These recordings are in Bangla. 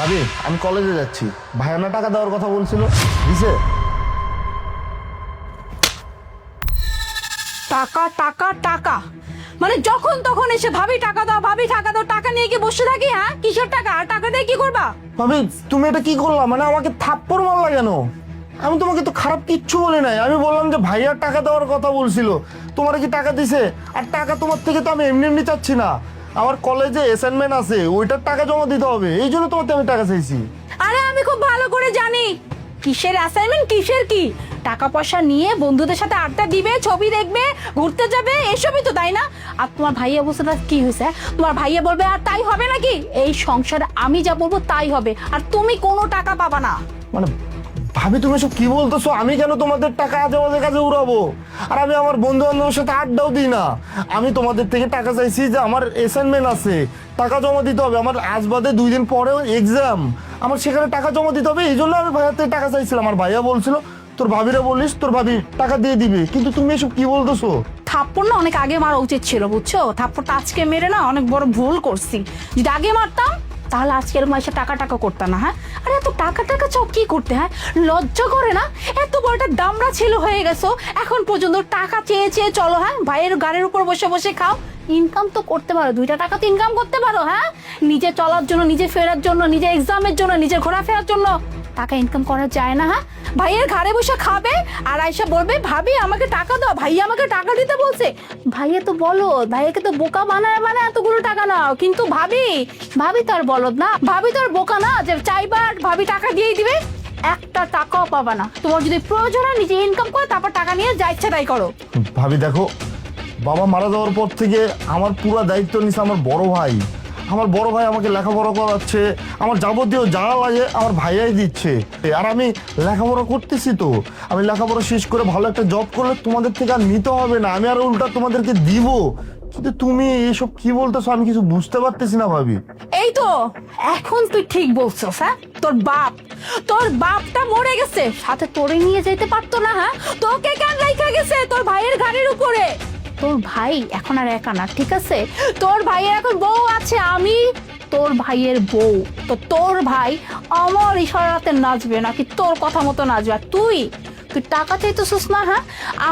ভাবি আমি কলেজে যাচ্ছি, ভাইয়া না টাকা দেওয়ার কথা বলছিল, দিছে? টাকা টাকা টাকা মানে যখন তখন এসে ভাবি টাকা দাও, ভাবি টাকা দাও, টাকা নিয়ে কি বসে থাকি? হ্যাঁ, কিসের টাকা? আর টাকা দিয়ে কি করবা? ভাবি তুমি এটা কি করলা? মানে আমাকে থাপ্পড় মারলা কেন? আমি তোমাকে তো খারাপ কিচ্ছু বলি নাই। আমি বললাম যে ভাইয়ার টাকা দেওয়ার কথা বলছিল, তোমার কি টাকা দিছে? আর টাকা তোমার থেকে তো আমি এমনি এমনি চাচ্ছি না, আমার কলেজে অ্যাসাইনমেন্ট আছে, ওইটার টাকা জমা দিতে হবে, এই জন্য তোমার থেকে আমি টাকা চাইছি। আরে আমি খুব ভালো করে জানি কিসের অ্যাসাইনমেন্ট, কিসের কি। টাকা পয়সা নিয়ে বন্ধুদের সাথে আড্ডা দিবে, ছবি দেখবে, ঘুরতে যাবে, এসবই তো, তাই না? আর তোমার ভাইয়া অবস্থাটা কি হয়েছে? তোমার ভাইয়া বলবে আর তাই হবে নাকি? এই সংসারে আমি যা বলবো তাই হবে, আর তুমি কোনো টাকা পাবা না। মানে ভাবি তুমি সব কি বলতেছো? আমি কেন তোমাদের টাকা আজেবাজে কাজে উড়াবো? আর আমি আমার বন্ধু বান্ধবের সাথে আড্ডাও দিই না। আমি তোমাদের থেকে টাকা চাইছি যে আমার অ্যাসাইনমেন্ট আছে, টাকা জমা দিতে হবে, আমার আজ বাদে 2 দিন পরেও এক্সাম, আমার সেখানে টাকা জমা দিতে হবে, এই জন্য আমি ভাইয়ার থেকে টাকা চাইছিলাম। আমার ভাইয়া বলছিল তোর ভাবিরা বলিস, তোর ভাবি টাকা দিয়ে দিবে, কিন্তু তুমি এসব কি বলতেছো? থাপ্পড় না অনেক আগে মারা উচিত ছিল, বুঝছো? থাপ্পড়টা আজকে মেরে না অনেক বড় ভুল করছি। যদি আগে মারতাম তাহলে আজকে এরকম এসে টাকা টাকা করতাম না। হ্যাঁ, আরে এত টাকা টাকা চাও কি করতে? হ্যাঁ, লজ্জা করে না? এত বড় একটা দামড়া ছিল হয়ে গেছো, এখন পর্যন্ত টাকা চেয়ে চেয়ে চলো। হ্যাঁ, ভাইয়ের গাড়ির উপর বসে বসে খাও। ইনকাম তো করতে পারো, 2টা টাকা তো ইনকাম করতে পারো। হ্যাঁ, নিজে চলার জন্য, নিজে ফেরার জন্য, নিজে এক্সামের জন্য, নিজে ঘোরাফেরার জন্য টাকা ইনকাম করা যায় না? হ্যাঁ, ভাইয়ের ঘাড়ে বসে খাবে আর আয়সা বলবে ভাবি আমাকে টাকা দাও, ভাইয়া আমাকে টাকা দিতে বলছে। ভাইয়া তো বলো, ভাইয়াকে তো বোকা বানায় বানায় এতগুলো টাকা নাও, কিন্তু ভাবি ভাবি তো আর বলদ না, ভাবি তো আর বোকা না যে চাইবার ভাবি টাকা দিয়েই দিবে। একটা টাকাও পাবা না। তোমার যদি প্রয়োজন হয় নিজে ইনকাম করো, তারপর টাকা নিয়ে যা ইচ্ছা তাই করো। ভাবি দেখো, বাবা মারা যাওয়ার পর থেকে আমার পুরো দায়িত্ব নিছে আমার বড় ভাই। আমার বড় ভাই আমাকে লেখাপড়া করাচ্ছে, আমার যাবতীয় যা লাগে আমার ভাইয়াই দিচ্ছে। আর আমি লেখাপড়া করতেছি, তো আমি লেখাপড়া শেষ করে ভালো একটা জব করলে তোমাদের থেকে আর নিতে হবে না, আমি আর উল্টা তোমাদেরকে দিব। কিন্তু তুমি এসব কি বলতেছো? আমি কিছু বুঝতে পারতেছি না ভাবি। এই তো এখন তুই ঠিক বলছস। হ্যাঁ, তোর বাপটা মরে গেছে, সাথে তোরে নিয়ে যেতে পারতো না? হ্যাঁ, তোকে কেন রাইখা গেছে তোর ভাইয়ের ঘাড়ের উপরে? তোর ভাই এখন আর একা না, ঠিক আছে? তোর ভাইয়ের এখন বউ আছে, আমি তোর ভাইয়ের বউ। তো তোর ভাই আমার ইশারাতে নাচবে নাকি তোর কথা মতো নাচবে? আর তুই টাকা চাইতেছিস না? হ্যাঁ,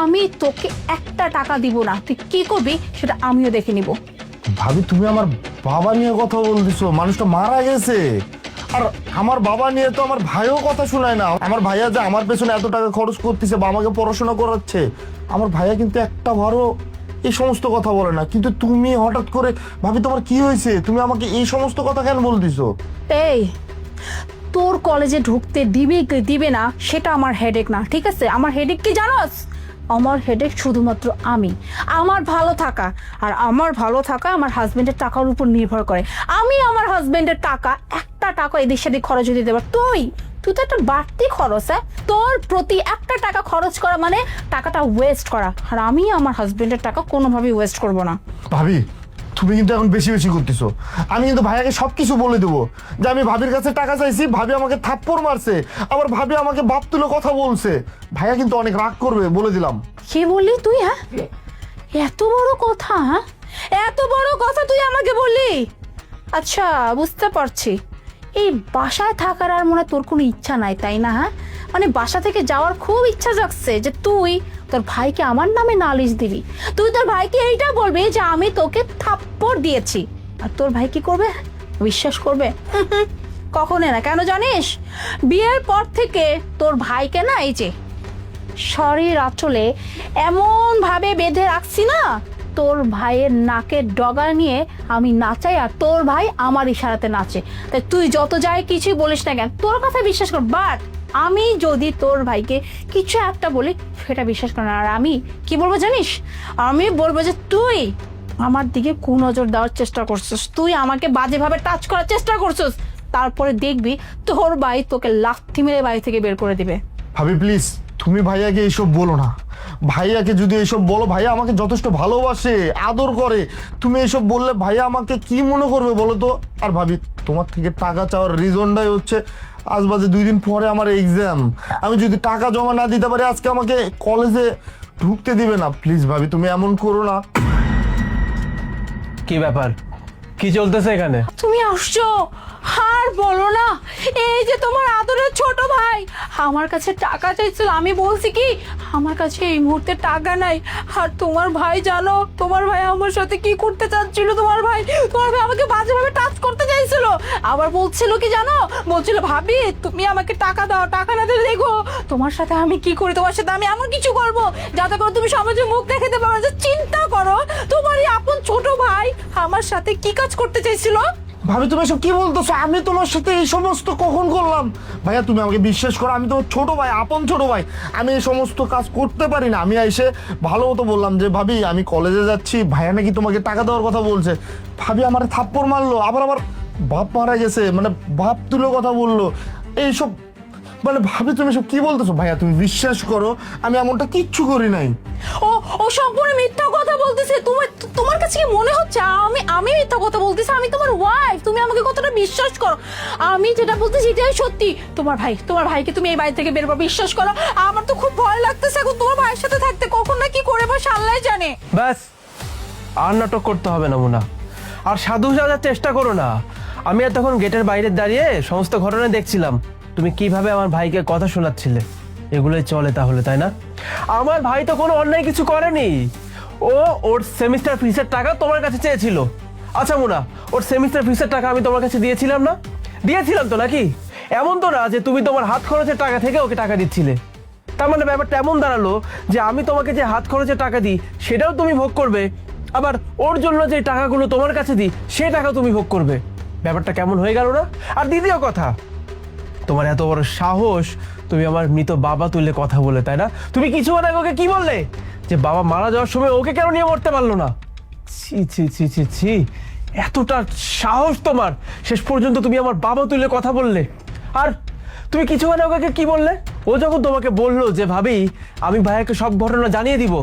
আমি তোকে একটা টাকা দিব না। তুই কি করবি সেটা আমিও দেখে নিব। ভাবি তুমি আমার বাবা নিয়ে কথা বলতেছো, মানুষটা মারা গেছে। আর আমার বাবা নিয়ে তো আমার ভাইও কথা শোনায় না। আমার ভাইয়া যে আমার পেছনে এত টাকা খরচ করতেছে বা আমাকে পড়াশোনা করাচ্ছে, আমার ভাইয়া কিন্তু একটা বারও এই সমস্ত কথা বলে না। কিন্তু তুমি হঠাৎ করে, ভাবি তোমার কি হয়েছে? তুমি আমাকে এই সমস্ত কথা কেন বলতেছো? এই তোর কলেজে ঢুকতে দিবে কি দিবে না সেটা আমার হেডেক না, ঠিক আছে? আমার হেডেক কি জানোস? আমার হেডেক শুধুমাত্র আমি, আমার ভালো থাকা। আর আমার ভালো থাকা আমার হাজবেন্ডের টাকার উপর নির্ভর করে। আমি আমার হাজবেন্ডের টাকা একটা টাকা এদিক সেদিক খরচ দিতে পার। তুই তো একটা বাড়তি খরচ। হ্যাঁ, তোর প্রতি একটা টাকা খরচ করা মানে টাকাটা ওয়েস্ট করা। আর আমি আমার হাজবেন্ডের টাকা কোনোভাবেই ওয়েস্ট করব না। ভাবি তুমি কিন্তু এখন বেশি বেশি করতেছো। আমি কিন্তু ভাইয়াকে সবকিছু বলে দেবো যে আমি ভাবির কাছে টাকা চাইছি, ভাবি আমাকে থাপ্পড় মারছে, আবার ভাবি আমাকে বাপ তুলে কথা বলছে। ভাইয়া কিন্তু অনেক রাগ করবে, বলে দিলাম। কি বললি তুই? হ্যাঁ, এত বড় কথা? হ্যাঁ, এত বড় কথা তুই আমাকে বললি? আচ্ছা, বুঝতে পারছি এই বাসায় থাকার আর মনে হয় তোর কোনো ইচ্ছা নাই, তাই না? হ্যাঁ, মানে বাসা থেকে যাওয়ার খুব ইচ্ছা জাগছে যে তুই তোর ভাইকে আমার নামে নালিশ দিবি। তুই তোর ভাইকে এইটা বলবি যে আমি তোকে থাপ্পড় দিয়েছি। আর তোর ভাই কি করবে? বিশ্বাস করবে? কখনো না। কেন জানিস? বিয়ের পর থেকে তোর ভাইকে না এই যে শরীর আঁচলে এমন ভাবে বেঁধে রাখছি না, তোর ভাইয়ের নাকের ডগা নিয়ে আমি নাচাই আর তোর ভাই আমার ইশারাতে নাচে। তাই তুই যত যাই কিছুই বলিস না কেন, তোর কথা বিশ্বাস কর। বাট আমি যদি তোর ভাইকে কিছু একটা বলি সেটা বিশ্বাস কর না। আর আমি কি বলবো জানিস? আমি বলবো যে তুই আমার দিকে কুনজর দেওয়ার চেষ্টা করছিস, তুই আমাকে বাজেভাবে টাচ করার চেষ্টা করছিস। তারপরে দেখবি তোর ভাই তোকে লাথি মেরে বাড়ি থেকে বের করে দিবে। ভাবি প্লিজ তুমি ভাইয়াকে এইসব বলো না। ভাইয়াকে যদি এইসব বলো, ভাইয়া আমাকে যথেষ্ট ভালোবাসে, আদর করে। তুমি এইসব বললে ভাইয়া আমাকে কি মনে করবে বলো তো? আর ভাবি তোমার থেকে টাকা চাওয়ার রিজনটাই হচ্ছে আজ বাজে 2 দিন পরে আমার এক্সাম। আমি যদি টাকা জমা না দিতে পারি আজকে আমাকে কলেজে ঢুকতে দিবে না। প্লিজ ভাবি তুমি এমন করো না। কি ব্যাপার? কি চলতেছে এখানে? তুমি আসছো আর বলো না, এই যে তোমার আদরের ছোট ভাই আমার কাছে টাকা চাইছিল, আমি বলছি কি আমার কাছে এই মুহূর্তে টাকা নাই। আর তোমার ভাই জানো, তোমার ভাই আমার সাথে কি করতে চাচ্ছিল, তোমার ভাই আমাকে বাজেভাবে টাচ করতে চাইছিল। আবার বলছিল কি জানো, বলছিল ভাবি তুমি আমাকে টাকা দাও, টাকা না দিলে দেখো তোমার সাথে আমি কি করি, তোমার সাথে আমি এমন কিছু করবো যাতে করে তুমি সমাজে মুখ দেখাতে পারো। যে চিন্তা করো তোমারই আপন ছোট ভাই আমার সাথে কি কাজ করতে চাইছিল। ভাবি তুমি এসব কি বলতেছো? আমি তোমার সাথে এই সমস্ত কখন করলাম? ভাইয়া তুমি আমাকে বিশ্বাস করো, আমি তোমার ছোট ভাই, আপন ছোট ভাই, আমি এই সমস্ত কাজ করতে পারি না। আমি এসে ভালো মতো বললাম যে ভাবি আমি কলেজে যাচ্ছি, ভাইয়া নাকি তোমাকে টাকা দেওয়ার কথা বলছে। ভাবি আমার থাপ্পড় মারলো, আবার আমার বাপ মারা গেছে, মানে বাপ তুলে কথা বললো, এইসব মানে ভাবি তুমি সব কি বলতেছো? ভাইয়া তুমি বিশ্বাস করো আমি এমনটা কিচ্ছু করি নাই। ও ও সম্পূর্ণ মিথ্যা কথা বলতেছে। তোমার কাছে কি মনে হচ্ছে আমি মিথ্যা কথা বলতেছি? আমি তোমার ওয়াইফ, তুমি আমাকে কতটা বিশ্বাস করো। আমি যেটা বলতেছি সেটাই সত্যি। তোমার ভাইকে তুমি এই বাড়ি থেকে বের করো, বিশ্বাস করো। আমার তো খুব ভয় লাগতেছে এখন তোমার ভাইয়ের সাথে থাকতে, কখন না কি করে বসে আল্লাহ জানে। ব্যাস, আর নাটক করতে হবে না মুনা, আর সাধু সাজার চেষ্টা করো না। আমি আর তখন গেটের বাইরে দাঁড়িয়ে সমস্ত ঘটনা দেখছিলাম, তুমি কিভাবে আমার ভাইকে কথা শোনাচ্ছিলে। এগুলোই চলে তাহলে, তাই না? আমার ভাই তো কোনো অন্যায় কিছু করেনি। ওর সেমিস্টার ফিসের টাকা তোমার কাছে চেয়েছিল। আচ্ছা মুনা, ওর সেমিস্টার ফিসের টাকা আমি তোমার কাছে দিয়েছিলাম না? দিয়েছিলাম তো নাকি? এমন তো না যে তুমি তোমার হাত খরচের টাকা থেকে ওকে টাকা দিচ্ছিলে। তার মানে ব্যাপারটা এমন দাঁড়ালো যে আমি তোমাকে যে হাত খরচের টাকা দিই সেটাও তুমি ভোগ করবে, আবার ওর জন্য যে টাকাগুলো তোমার কাছে দিই সে টাকা তুমি ভোগ করবে। ব্যাপারটা কেমন হয়ে গেল না? আর দ্বিতীয় কথা, তোমার এত বড় সাহস তুমি আমার মৃত বাবা তুলে কথা বলে, তাই না? তুমি কিছু আগে ওকে কি বললে যে বাবা মারা যাওয়ার সময় ওকে কেন নিয়ে মরতে পারলো না? ছি ছি ছি ছি ছি, এতটা সাহস তোমার, শেষ পর্যন্ত তুমি আমার বাবা তুলে কথা বললে। আর তুমি কিছু আগে ওকে কি বললে? ও যখন তোমাকে বললো যে ভাবি আমি ভাইয়াকে সব ঘটনা জানিয়ে দিব,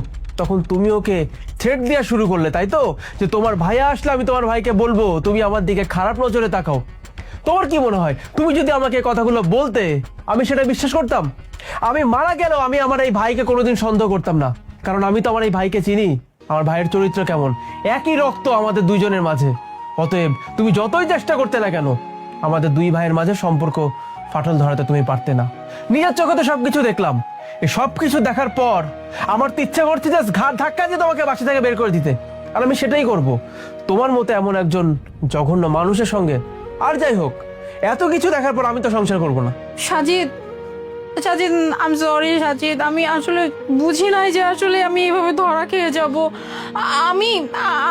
তখন তুমি ওকে থ্রেট দেওয়া শুরু করলে, তাই তো? যে তোমার ভাইয়া আসলে আমি তোমার ভাইকে বলবো তুমি আমার দিকে খারাপ নজরে তাকাও। তোমার কি মনে হয় তুমি যদি আমাকে কথাগুলো বলতে আমি সেটা বিশ্বাস করতাম? আমি মারা গেলেও আমি আমার এই ভাইকে কোনোদিন সন্দেহ করতাম না, কারণ আমি তো আমার এই ভাইকে চিনি, আমার ভাইয়ের চরিত্র কেমন, একই রক্ত আমাদের দুইজনের মাঝে। অতএব তুমি যতই চেষ্টা করতে না কেন আমাদের দুই ভাইয়ের মাঝে সম্পর্ক ফাটল ধরাতে তুমি পারতে না। নিজের চোখে তো সবকিছু দেখলাম, এই সবকিছু দেখার পর আমার তো ইচ্ছা করছে জাস্ট ঘাট ধাক্কা দিয়ে তোমাকে বাসা থেকে বের করে দিতে, আর আমি সেটাই করব তোমার মতো এমন একজন জঘন্য মানুষের সঙ্গে। আর যাই হোক, এত কিছু দেখার পর আমি তো সংসার করব না। Sajid, Sajid I am sorry Sajid, আমি আসলে বুঝি নাই যে আসলে আমি এইভাবে ধরা খেয়ে যাব। আমি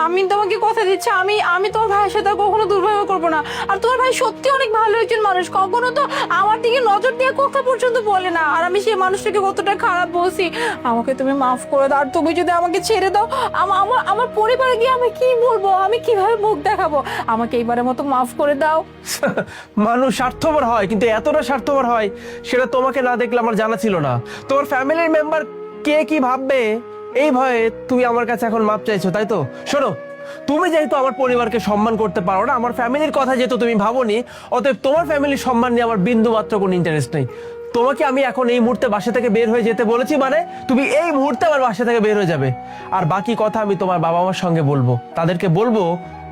আমি তোমাকে কথা দিচ্ছি, আমি তোমার ভাইয়ের সাথে আর কখনো দুর্ব্যবহার করবো না। আর তোমার ভাই সত্যি অনেক ভালো একজন মানুষ, কখনো তো আমার দিকে নজর দিয়ে কথা পর্যন্ত বলে না। আর আমি সেই মানুষটাকে কতটা খারাপ বলছি, আমাকে তুমি মাফ করে দাও। আর তুমি যদি আমাকে ছেড়ে দাও, আমার পরিবারে গিয়ে আমি কি বলবো, আমি কিভাবে মুখ দেখাবো? আমাকে এইবারের মতো মাফ করে দাও। মানুষ স্বার্থপর হয়, কিন্তু এতটা স্বার্থপর হয় সেটা তোমাকে না দেখলে আমার জানা ছিল না। তোমার ফ্যামিলির মেম্বার কে কি ভাববে এই ভয়ে তুমি আমার কাছে এখন মাপ চাইছো, তাই তো? শোনো, তুমি যেহেতু আমার পরিবারকে সম্মান করতে পারো না, আমার ফ্যামিলির কথা যেহেতু তুমি ভাবোনি, অতএব তোমার ফ্যামিলির সম্মান নিয়ে আমার বিন্দু মাত্র কোনো ইন্টারেস্ট নেই। তোমাকে আমি এখন এই মুহূর্তে বাসা থেকে বের হয়ে যেতে বলেছি, মানে তুমি এই মুহূর্তে আমার বাসা থেকে বের হয়ে যাবে। আর বাকি কথা আমি তোমার বাবা মার সঙ্গে বলবো, তাদেরকে বলবো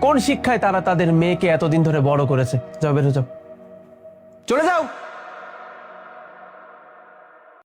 কোন শিক্ষায় তারা তাদের মেয়েকে এতদিন ধরে বড় করেছে। যাও, বের হয়ে যাও, চলে যাও।